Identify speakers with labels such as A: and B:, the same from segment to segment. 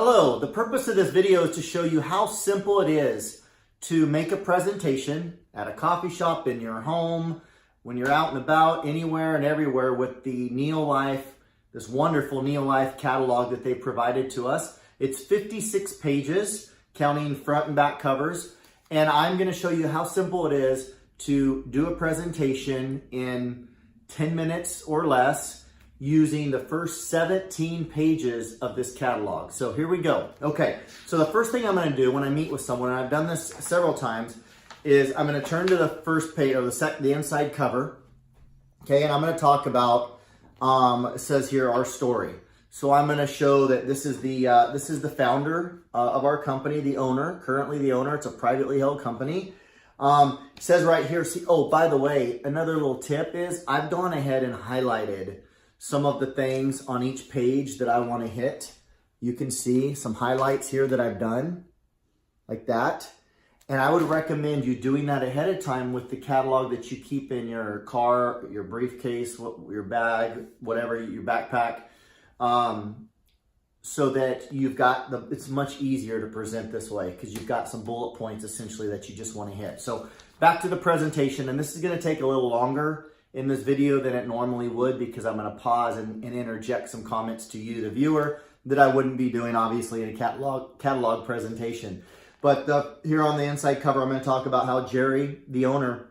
A: Hello, the purpose of this video is to show you how simple it is to make a presentation at a coffee shop, in your home, when you're out and about, anywhere and everywhere with the Neolife, this wonderful Neolife catalog that they provided to us. It's 56 pages, counting front and back covers, and I'm going to show you how simple it is to do a presentation in 10 minutes or less using the first 17 pages of this catalog. So here we go. Okay, so the first thing I'm going to do when I meet with someone, and I've done this several times, is I'm going to turn to the first page, or the inside cover, okay, and I'm going to talk about, it says here, our story. So I'm going to show that this is the founder of our company, the owner, currently the owner. It's a privately held company. It says right here, see, oh, by the way, another little tip is I've gone ahead and highlighted some of the things on each page that I want to hit. You can see some highlights here that I've done, like that. And I would recommend you doing that ahead of time with the catalog that you keep in your car, your briefcase, your bag, whatever, your backpack, so that you've got it's much easier to present this way because you've got some bullet points essentially that you just want to hit. So back to the presentation, and this is going to take a little longer in this video than it normally would because I'm going to pause and interject some comments to you, the viewer, that I wouldn't be doing obviously in a catalog presentation. But here on the inside cover, I'm going to talk about how Jerry, the owner,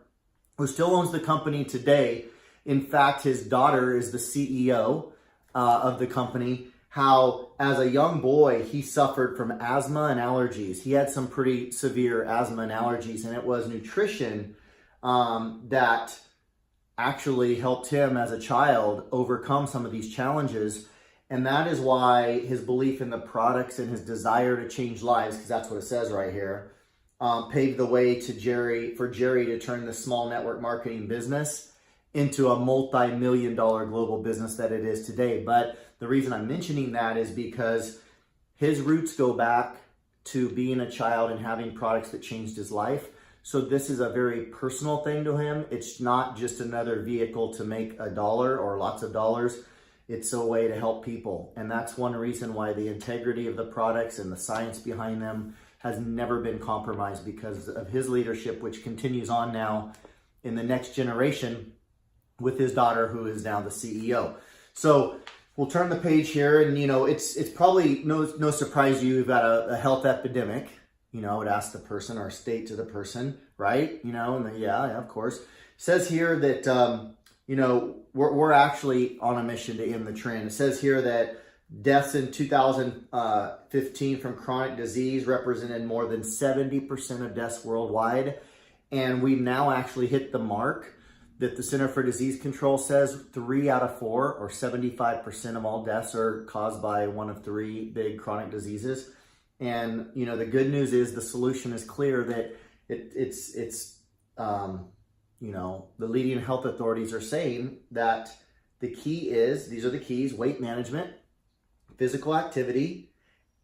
A: who still owns the company today, in fact, his daughter is the CEO of the company, how as a young boy, he suffered from asthma and allergies. He had some pretty severe asthma and allergies, and it was nutrition that actually helped him as a child overcome some of these challenges. And that is why his belief in the products and his desire to change lives, because that's what it says right here, paved the way for Jerry to turn this small network marketing business into a multi-million-dollar global business that it is today. But the reason I'm mentioning that is because his roots go back to being a child and having products that changed his life. So this is a very personal thing to him. It's not just another vehicle to make a dollar or lots of dollars. It's a way to help people. And that's one reason why the integrity of the products and the science behind them has never been compromised, because of his leadership, which continues on now in the next generation with his daughter, who is now the CEO. So we'll turn the page here, and it's probably no surprise to you, we've got a health epidemic. I would ask the person or state to the person, right? Yeah, of course. It says here that, we're actually on a mission to end the trend. It says here that deaths in 2015 from chronic disease represented more than 70% of deaths worldwide. And we've now actually hit the mark that the Center for Disease Control says 3 out of 4, or 75% of all deaths, are caused by one of 3 big chronic diseases. And, the good news is the solution is clear, that the leading health authorities are saying that the key is, these are the keys: weight management, physical activity,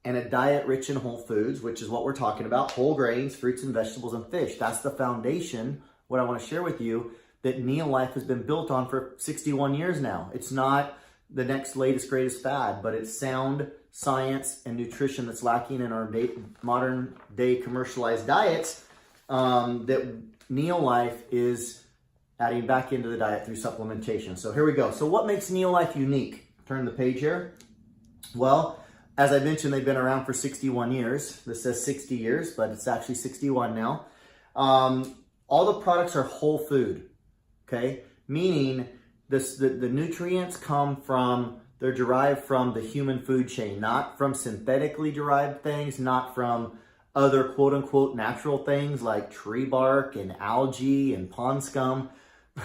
A: and a diet rich in whole foods, which is what we're talking about: whole grains, fruits and vegetables, and fish. That's the foundation, what I want to share with you, that Neolife has been built on for 61 years now. It's not the next latest, greatest fad, but it's sound science and nutrition that's lacking in our modern day commercialized diets, that Neolife is adding back into the diet through supplementation. So here we go. So what makes Neolife unique? Turn the page here. Well, as I mentioned, they've been around for 61 years. This says 60 years, but it's actually 61 now. All the products are whole food, okay? Meaning the nutrients they're derived from the human food chain, not from synthetically derived things, not from other quote unquote natural things like tree bark and algae and pond scum.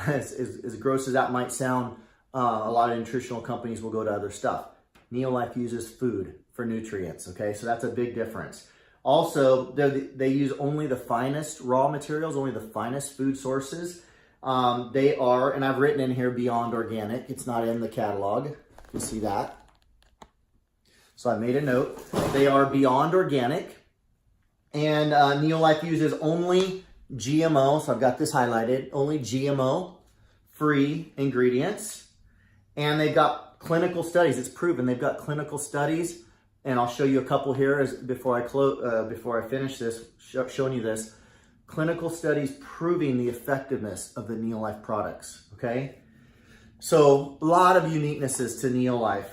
A: As gross as that might sound, a lot of nutritional companies will go to other stuff. Neolife uses food for nutrients, okay? So that's a big difference. Also, they use only the finest raw materials, only the finest food sources. They are, and I've written in here, beyond organic. It's not in the catalog. You see that? So I made a note. They are beyond organic. And Neolife uses only GMO, so I've got this highlighted, only GMO-free ingredients. And they've got clinical studies. It's proven. They've got clinical studies and I'll show you a couple here before I finish this, showing you this. Clinical studies proving the effectiveness of the Neolife products, okay? So a lot of uniquenesses to Neolife.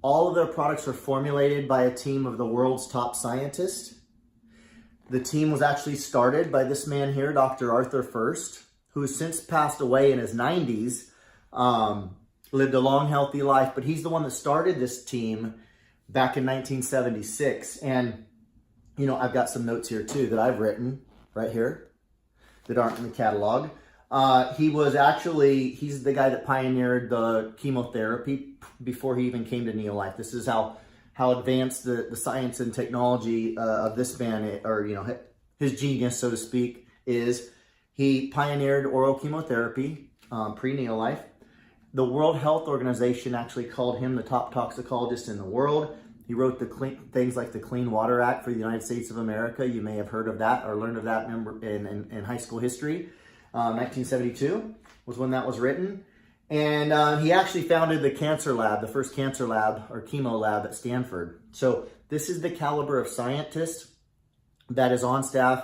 A: All of their products are formulated by a team of the world's top scientists. The team was actually started by this man here, Dr. Arthur First, who has since passed away in his 90s, lived a long, healthy life, but he's the one that started this team back in 1976. And, you know, I've got some notes here too that I've written right here that aren't in the catalog. He's the guy that pioneered the chemotherapy before he even came to Neolife. This is how advanced the science and technology of this man, or, you know, his genius, so to speak, is. He pioneered oral chemotherapy pre-Neolife. The World Health Organization actually called him the top toxicologist in the world. He wrote things like the Clean Water Act for the United States of America. You may have heard of that or learned of that in high school history. 1972 was when that was written. And he actually founded the cancer lab, the first cancer lab or chemo lab at Stanford. So this is the caliber of scientist that is on staff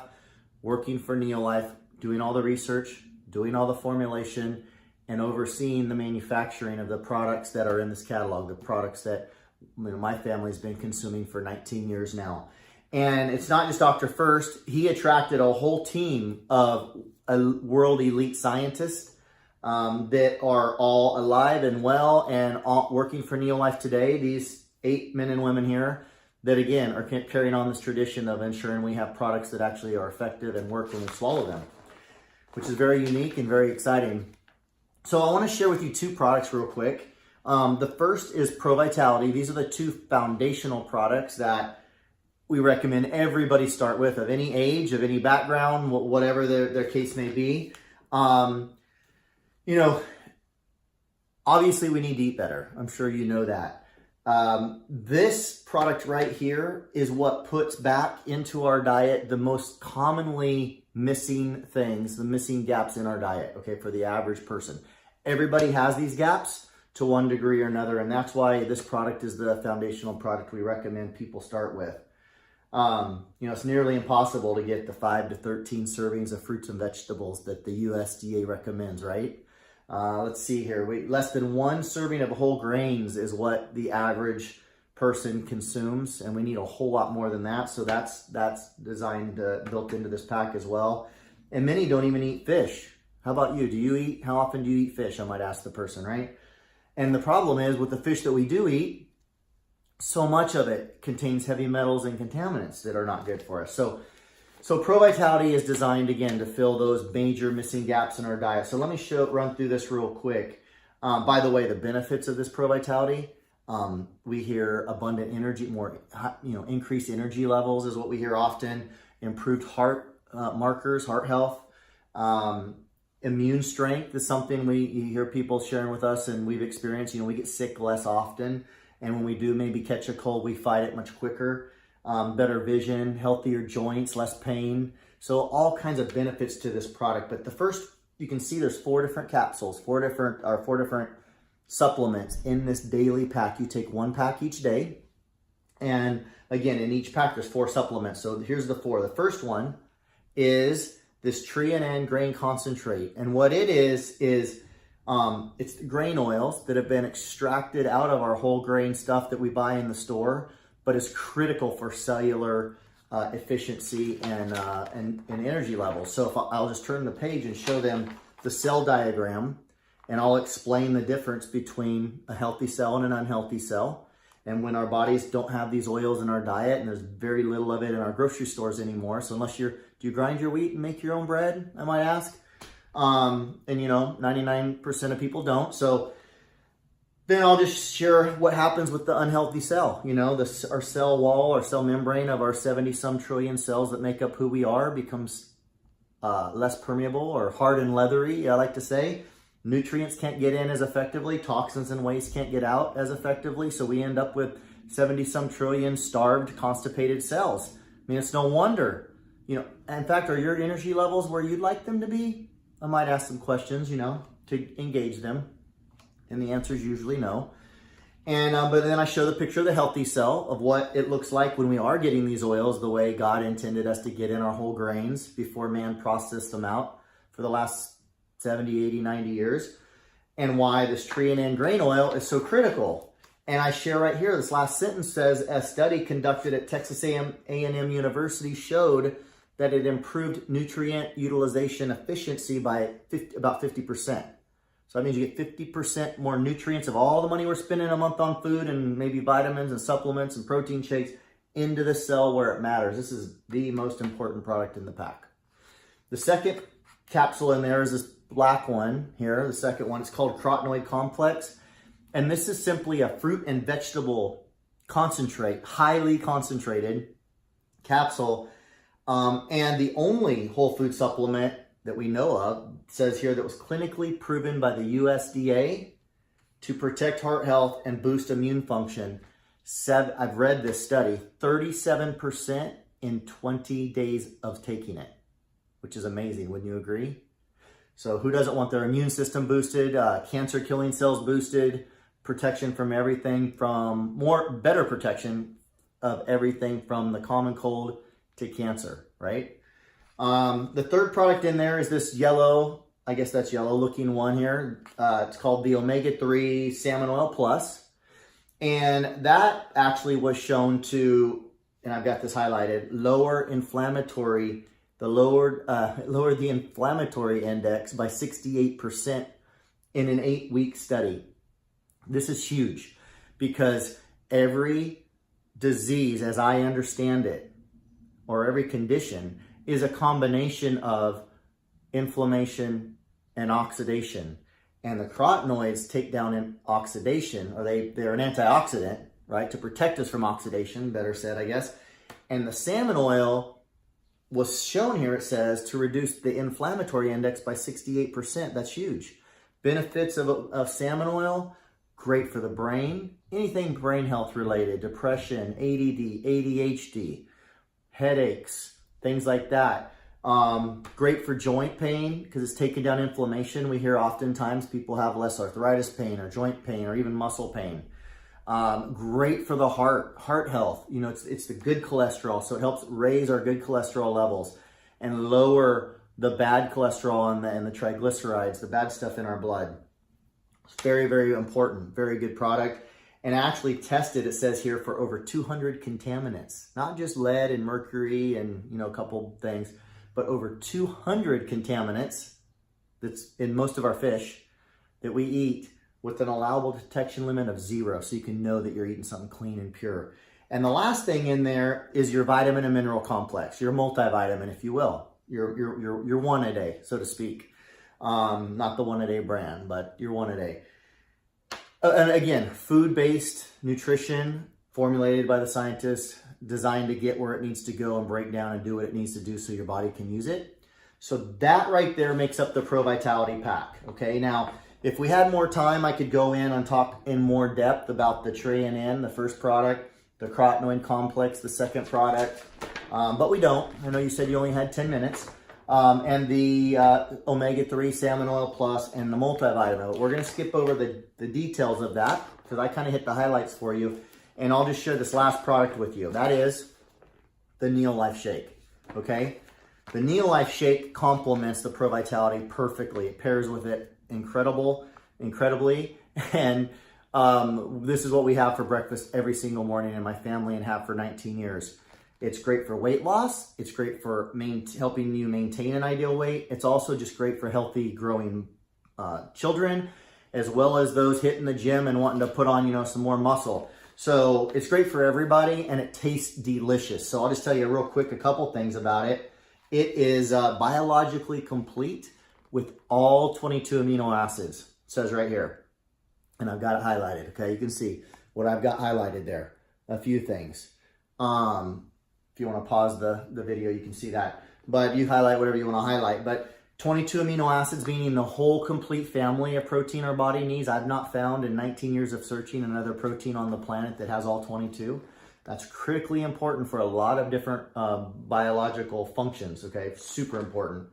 A: working for Neolife, doing all the research, doing all the formulation, and overseeing the manufacturing of the products that are in this catalog, the products that, you know, my family's been consuming for 19 years now. And it's not just Dr. First. He attracted a whole team of world elite scientists that are all alive and well and all working for Neolife today. These 8 men and women here that, again, are carrying on this tradition of ensuring we have products that actually are effective and work when we swallow them, which is very unique and very exciting. So I want to share with you 2 products real quick. The first is Pro Vitality. These are the 2 foundational products that we recommend everybody start with, of any age, of any background, whatever their case may be. You know, obviously we need to eat better. I'm sure you know that. This product right here is what puts back into our diet the most commonly missing things, the missing gaps in our diet, okay, for the average person. Everybody has these gaps to one degree or another, and that's why this product is the foundational product we recommend people start with. You know, it's nearly impossible to get the 5 to 13 servings of fruits and vegetables that the USDA recommends, right? Let's see here. Less than 1 serving of whole grains is what the average person consumes, and we need a whole lot more than that. So that's designed, built into this pack as well. And many don't even eat fish. How about you? How often do you eat fish? I might ask the person, right? And the problem is with the fish that we do eat, so much of it contains heavy metals and contaminants that are not good for us. So Pro Vitality is designed, again, to fill those major missing gaps in our diet. So let me run through this real quick. By the way, the benefits of this Pro Vitality, we hear abundant energy, increased energy levels is what we hear often, improved heart markers, heart health, immune strength is something you hear people sharing with us and we've experienced. You know, we get sick less often, and when we do maybe catch a cold, we fight it much quicker. Better vision, healthier joints, less pain. So all kinds of benefits to this product. But the first, you can see there's 4 different capsules, 4 different supplements in this daily pack. You take 1 pack each day. And again, in each pack, there's 4 supplements. So here's the 4. The first one is this tree and N grain concentrate. And what it is it's grain oils that have been extracted out of our whole grain stuff that we buy in the store, but is critical for cellular efficiency and energy levels. So if I'll just turn the page and show them the cell diagram, and I'll explain the difference between a healthy cell and an unhealthy cell. And when our bodies don't have these oils in our diet, and there's very little of it in our grocery stores anymore. So unless do you grind your wheat and make your own bread, I might ask? And 99% of people don't. So then I'll just share what happens with the unhealthy cell. You know, our cell wall or cell membrane of our 70-some trillion cells that make up who we are becomes less permeable or hard and leathery, I like to say. Nutrients can't get in as effectively. Toxins and waste can't get out as effectively. So we end up with 70-some trillion starved, constipated cells. I mean, it's no wonder. You know, in fact, are your energy levels where you'd like them to be? I might ask some questions, to engage them. And the answer is usually no. And but then I show the picture of the healthy cell of what it looks like when we are getting these oils the way God intended us to get in our whole grains before man processed them out for the last 70, 80, 90 years, and why this tree and grain oil is so critical. And I share right here, this last sentence says, a study conducted at Texas A&M University showed that it improved nutrient utilization efficiency by about 50%. So that means you get 50% more nutrients of all the money we're spending a month on food and maybe vitamins and supplements and protein shakes into the cell where it matters. This is the most important product in the pack. The second capsule in there is this black one here. The second one is called Carotenoid Complex. And this is simply a fruit and vegetable concentrate, highly concentrated capsule. And the only whole food supplement that we know of says here that was clinically proven by the USDA to protect heart health and boost immune function. I've read this study, 37% in 20 days of taking it, which is amazing. Wouldn't you agree? So who doesn't want their immune system boosted, cancer killing cells boosted, protection from everything from better protection of everything from the common cold to cancer, right? The third product in there is this yellow, I guess that's yellow looking one here. It's called the Omega-3 Salmon Oil Plus. And that actually was shown to, and I've got this highlighted, lower the inflammatory index by 68% in an 8-week study. This is huge because every disease, as I understand it, or every condition, is a combination of inflammation and oxidation. And the carotenoids take down oxidation, or they're an antioxidant, right? To protect us from oxidation, better said, I guess. And the salmon oil was shown here, it says, to reduce the inflammatory index by 68%. That's huge. Benefits of salmon oil, great for the brain. Anything brain health related, depression, ADD, ADHD, headaches, things like that. Great for joint pain because it's taking down inflammation. We hear oftentimes people have less arthritis pain or joint pain or even muscle pain. Great for the heart health. You know, it's the good cholesterol, so it helps raise our good cholesterol levels and lower the bad cholesterol and the triglycerides, the bad stuff in our blood. It's very, very important. Very good product. And actually tested, it says here, for over 200 contaminants. Not just lead and mercury and, you know, a couple things, but over 200 contaminants that's in most of our fish that we eat with an allowable detection limit of 0. So you can know that you're eating something clean and pure. And the last thing in there is your vitamin and mineral complex, your multivitamin, if you will. Your one a day, so to speak. Not the one a day brand, but your one a day. And again, food-based nutrition formulated by the scientists, designed to get where it needs to go and break down and do what it needs to do so your body can use it. So that right there makes up the Pro Vitality Pack. Okay, now if we had more time, I could go in and talk in more depth about the Tray and N, the first product, the Carotenoid Complex, the second product, but we don't. I know you said you only had 10 minutes. And the Omega-3 Salmon Oil Plus and the multivitamin. We're going to skip over the details of that because I kind of hit the highlights for you. And I'll just share this last product with you. That is the Neolife Shake. Okay? The Neolife Shake complements the Pro Vitality perfectly. It pairs with it incredibly. And this is what we have for breakfast every single morning in my family and have for 19 years. It's great for weight loss. It's great for helping you maintain an ideal weight. It's also just great for healthy growing children, as well as those hitting the gym and wanting to put on, you know, some more muscle. So it's great for everybody and it tastes delicious. So I'll just tell you real quick a couple things about it. It is biologically complete with all 22 amino acids. It says right here. And I've got it highlighted, okay? You can see what I've got highlighted there. A few things. If you want to pause the video, you can see that. But you highlight whatever you want to highlight. But 22 amino acids, meaning the whole complete family of protein our body needs. I've not found in 19 years of searching another protein on the planet that has all 22. That's critically important for a lot of different biological functions, okay? Super important.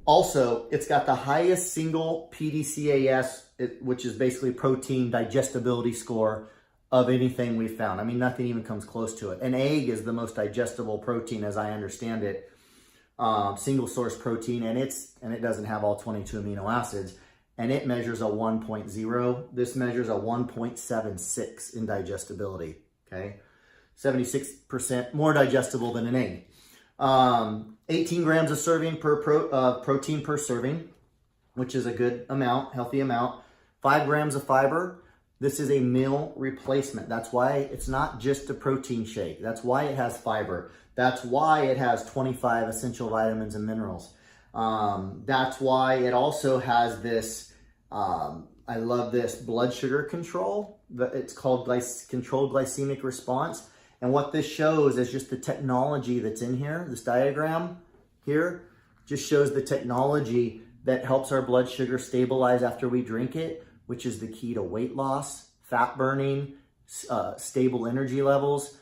A: Also, it's got the highest single PDCAS, which is basically protein digestibility score of anything we've found. I mean, nothing even comes close to it. An egg is the most digestible protein, as I understand it, single source protein, and it doesn't have all 22 amino acids, and it measures a 1.0. This measures a 1.76 in digestibility. Okay, 76% more digestible than an egg. 18 grams of serving per protein per serving, which is a good amount, healthy amount. 5 grams of fiber. This is a meal replacement. That's why it's not just a protein shake. That's why it has fiber. That's why it has 25 essential vitamins and minerals. That's why it also has this, I love this, blood sugar control. It's called controlled glycemic response. And what this shows is just the technology that's in here. This diagram here just shows the technology that helps our blood sugar stabilize after we drink it, which is the key to weight loss, fat burning, stable energy levels,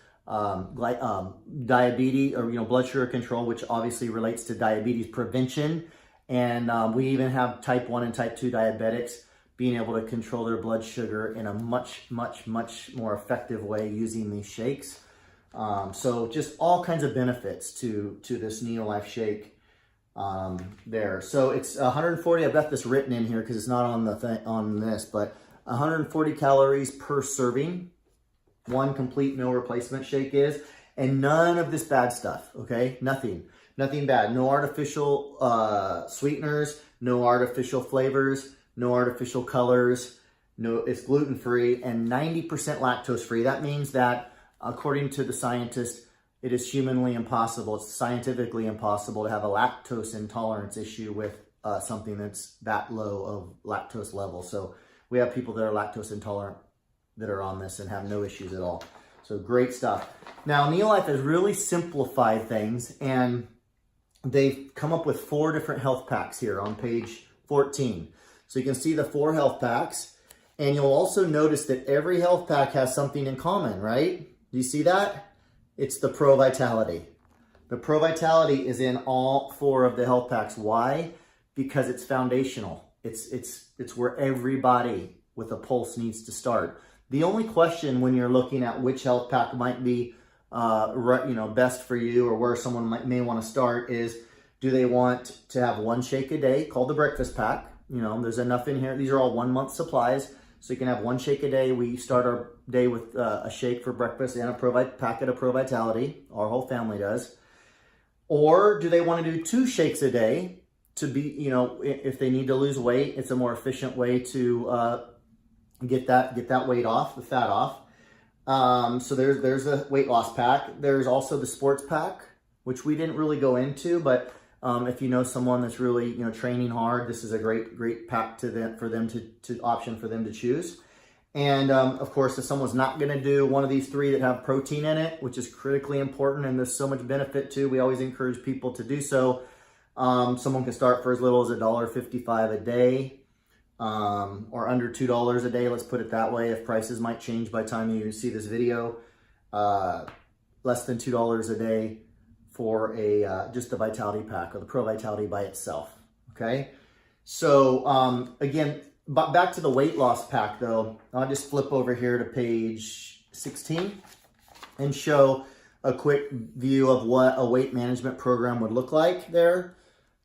A: diabetes, or blood sugar control, which obviously relates to diabetes prevention. And we even have type 1 and type 2 diabetics being able to control their blood sugar in a much, much, much more effective way using these shakes. So just all kinds of benefits to this Neolife shake there. So it's 140. I've got this written in here because it's not on the on this, but 140 calories per serving. One complete meal replacement shake is, and none of this bad stuff. Okay, nothing bad. No artificial sweeteners, no artificial flavors, no artificial colors. No, it's gluten free and 90% lactose free. That means that, according to the scientists, it is humanly impossible. It's scientifically impossible to have a lactose intolerance issue with something that's that low of lactose level. So we have people that are lactose intolerant that are on this and have no issues at all. So great stuff. Now, Neolife has really simplified things, and they've come up with 4 different health packs here on page 14. So you can see the 4 health packs, and you'll also notice that every health pack has something in common, right? Do you see that? It's the Pro Vitality. The Pro Vitality is in all 4 of the health packs. Why? Because it's foundational. It's where everybody with a pulse needs to start. The only question when you're looking at which health pack might be best for you, or where someone may want to start, is, do they want to have 1 shake a day called the breakfast pack? There's enough in here. These are all 1 month supplies. So you can have 1 shake a day. We start our day with a shake for breakfast and a packet of Pro Vitality. Our whole family does. Or do they want to do 2 shakes a day to be, if they need to lose weight? It's a more efficient way to get that weight off, the fat off. So there's a weight loss pack. There's also the sports pack, which we didn't really go into, but if you know someone that's really training hard, this is a great pack for them to choose. And of course, if someone's not going to do one of these 3 that have protein in it, which is critically important, and there's so much benefit to, we always encourage people to do so. Someone can start for as little as $1.55 a day, or under $2 a day. Let's put it that way. If prices might change by the time you see this video, less than $2 a day for just the Vitality pack, or the Pro Vitality by itself. Okay, so again, back to the weight loss pack though. I'll just flip over here to page 16 and show a quick view of what a weight management program would look like there,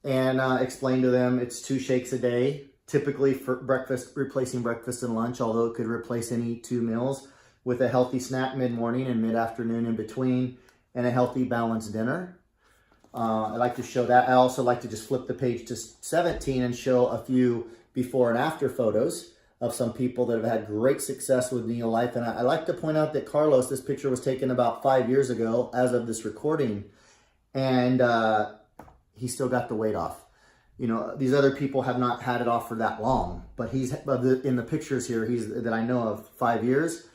A: and explain to them it's 2 shakes a day, typically for breakfast, replacing breakfast and lunch, although it could replace any 2 meals, with a healthy snack mid-morning and mid-afternoon in between, and a healthy balanced dinner. I like to show that. I also like to just flip the page to 17 and show a few before and after photos of some people that have had great success with Neolife. And I like to point out that Carlos, this picture was taken about 5 years ago as of this recording, and he still got the weight off. These other people have not had it off for that long, but he's in the pictures here, that I know of, 5 years,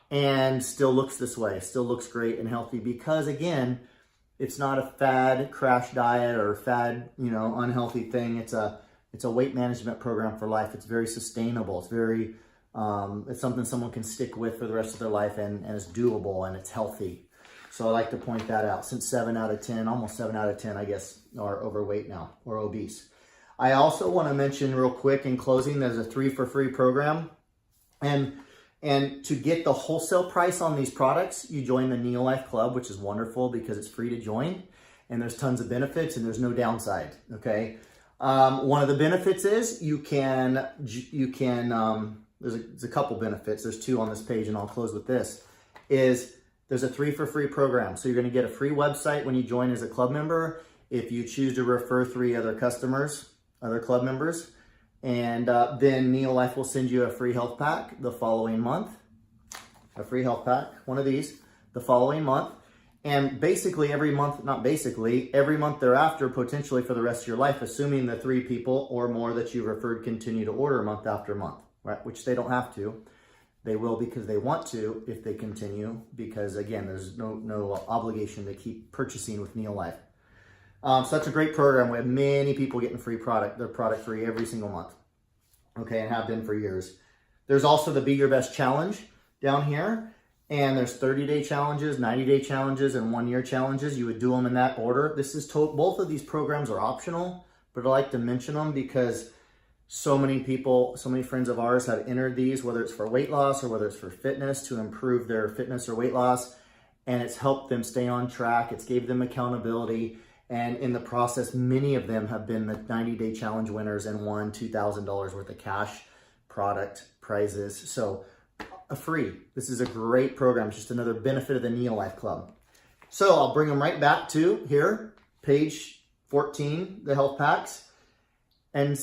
A: and still looks this way, still looks great and healthy, because again, it's not a fad crash diet or fad, unhealthy thing. It's a weight management program for life. It's very sustainable. It's very, it's something someone can stick with for the rest of their life, and it's doable, and it's healthy. So I like to point that out, since 7 out of 10, almost 7 out of 10, I guess, are overweight now, or obese. I also want to mention real quick in closing, there's a 3 for free program. And to get the wholesale price on these products, you join the Neolife Club, which is wonderful because it's free to join. And there's tons of benefits and there's no downside, okay? One of the benefits is there's a couple benefits. There's 2 on this page and I'll close with this, is there's a 3 for free program. So you're gonna get a free website when you join as a club member if you choose to refer 3 other customers, other club members. And then Neolife will send you a free health pack the following month, a free health pack, one of these, the following month. And basically every month thereafter, potentially for the rest of your life, assuming the 3 people or more that you referred continue to order month after month, right? Which they don't have to. They will because they want to if they continue, because again, there's no obligation to keep purchasing with Neolife. So that's a great program. We have many people getting free product. They're product free every single month. Okay, and have been for years. There's also the Be Your Best Challenge down here. And there's 30-day challenges, 90-day challenges, and 1-year challenges. You would do them in that order. Both of these programs are optional, but I like to mention them because so many people, so many friends of ours have entered these, whether it's for weight loss or whether it's for fitness, to improve their fitness or weight loss. And it's helped them stay on track. It's gave them accountability. And in the process, many of them have been the 90-day challenge winners and won $2,000 worth of cash product prizes. So free. This is a great program. It's just another benefit of the Neolife Club. So I'll bring them right back to here, page 14, the health packs. And,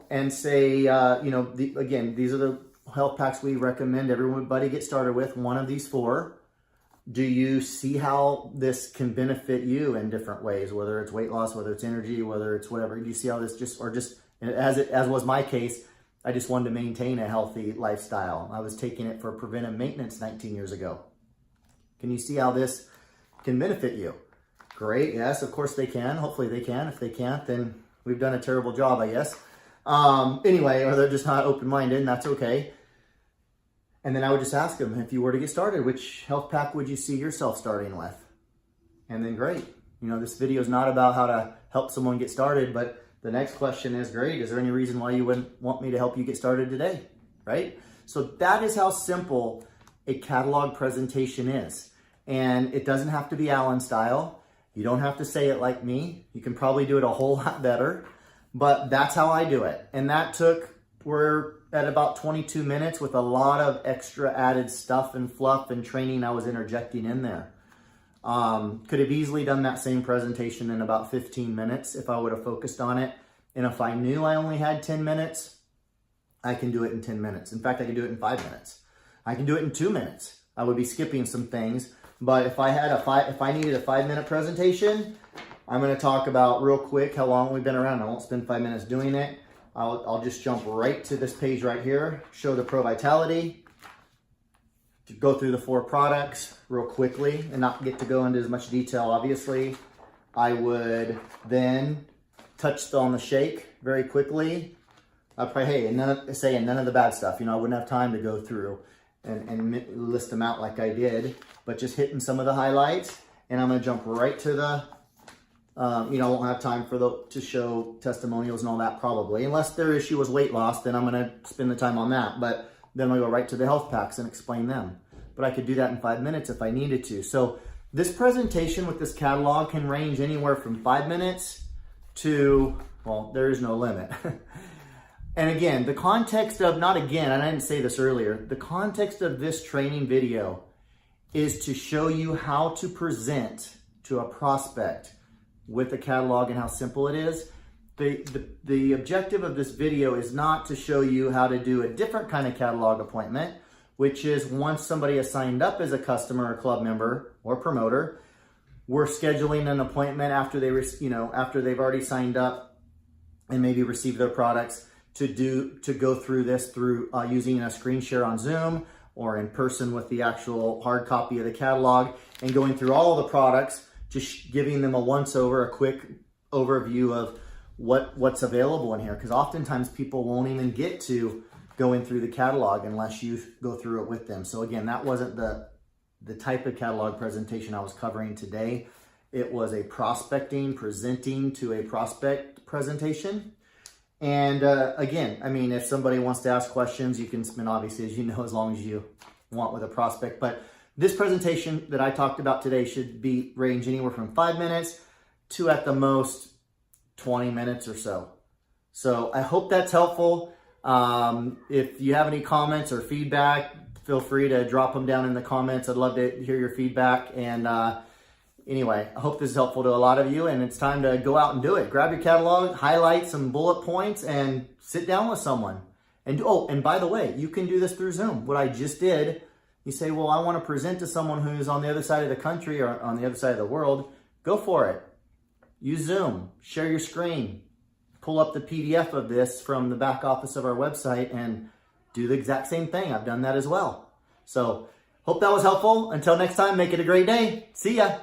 A: and say, again, these are the health packs we recommend everybody get started with, one of these 4. Do you see how this can benefit you in different ways, whether it's weight loss, whether it's energy, whether it's whatever? Do you see how this as was my case, I just wanted to maintain a healthy lifestyle. I was taking it for preventive maintenance 19 years ago. Can you see how this can benefit you? Great, yes, of course they can. Hopefully they can. If they can't, then we've done a terrible job, I guess. Anyway, or they're just not open-minded, and that's okay. And then I would just ask them, if you were to get started, which health pack would you see yourself starting with? And then great. This video is not about how to help someone get started, but the next question is, great, is there any reason why you wouldn't want me to help you get started today, right? So that is how simple a catalog presentation is. And it doesn't have to be Allan style. You don't have to say it like me. You can probably do it a whole lot better, but that's how I do it. And we're at about 22 minutes with a lot of extra added stuff and fluff and training I was interjecting in there. Could have easily done that same presentation in about 15 minutes if I would have focused on it. And if I knew I only had 10 minutes, I can do it in 10 minutes. In fact, I can do it in 5 minutes. I can do it in 2 minutes. I would be skipping some things, but if I needed a 5-minute presentation, I'm going to talk about real quick how long we've been around. I won't spend 5 minutes doing it. I'll just jump right to this page right here, show the Pro Vitality, to go through the 4 products real quickly and not get to go into as much detail, obviously. I would then touch on the shake very quickly. I'd probably, none of the bad stuff. I wouldn't have time to go through and list them out like I did, but just hitting some of the highlights. And I'm going to jump right to the, I won't have time to show testimonials and all that probably. Unless their issue was weight loss, then I'm going to spend the time on that. But then I'll go right to the health packs and explain them. But I could do that in 5 minutes if I needed to. So this presentation with this catalog can range anywhere from 5 minutes to, well, there is no limit. And again, the context of, and I didn't say this earlier, the context of this training video is to show you how to present to a prospect with a catalog and how simple it is. The objective of this video is not to show you how to do a different kind of catalog appointment, which is once somebody has signed up as a customer or club member or promoter, we're scheduling an appointment after after they've already signed up and maybe received their products to go through this through using a screen share on Zoom or in person with the actual hard copy of the catalog and going through all of the products, just giving them a once-over, a quick overview of what's available in here. Because oftentimes people won't even get to going through the catalog unless you go through it with them. So again, that wasn't the type of catalog presentation I was covering today. It was a presenting to a prospect presentation. And again, I mean, if somebody wants to ask questions, you can spend, obviously, as you know, as long as you want with a prospect. But this presentation that I talked about today should be range anywhere from 5 minutes to at the most 20 minutes or so. So I hope that's helpful. If you have any comments or feedback, feel free to drop them down in the comments. I'd love to hear your feedback. And anyway, I hope this is helpful to a lot of you, and it's time to go out and do it. Grab your catalog, highlight some bullet points, and sit down with someone. And oh, and by the way, you can do this through Zoom. What I just did, you say, well, I want to present to someone who's on the other side of the country or on the other side of the world. Go for it. Use Zoom. Share your screen. Pull up the PDF of this from the back office of our website and do the exact same thing. I've done that as well. So hope that was helpful. Until next time, make it a great day. See ya.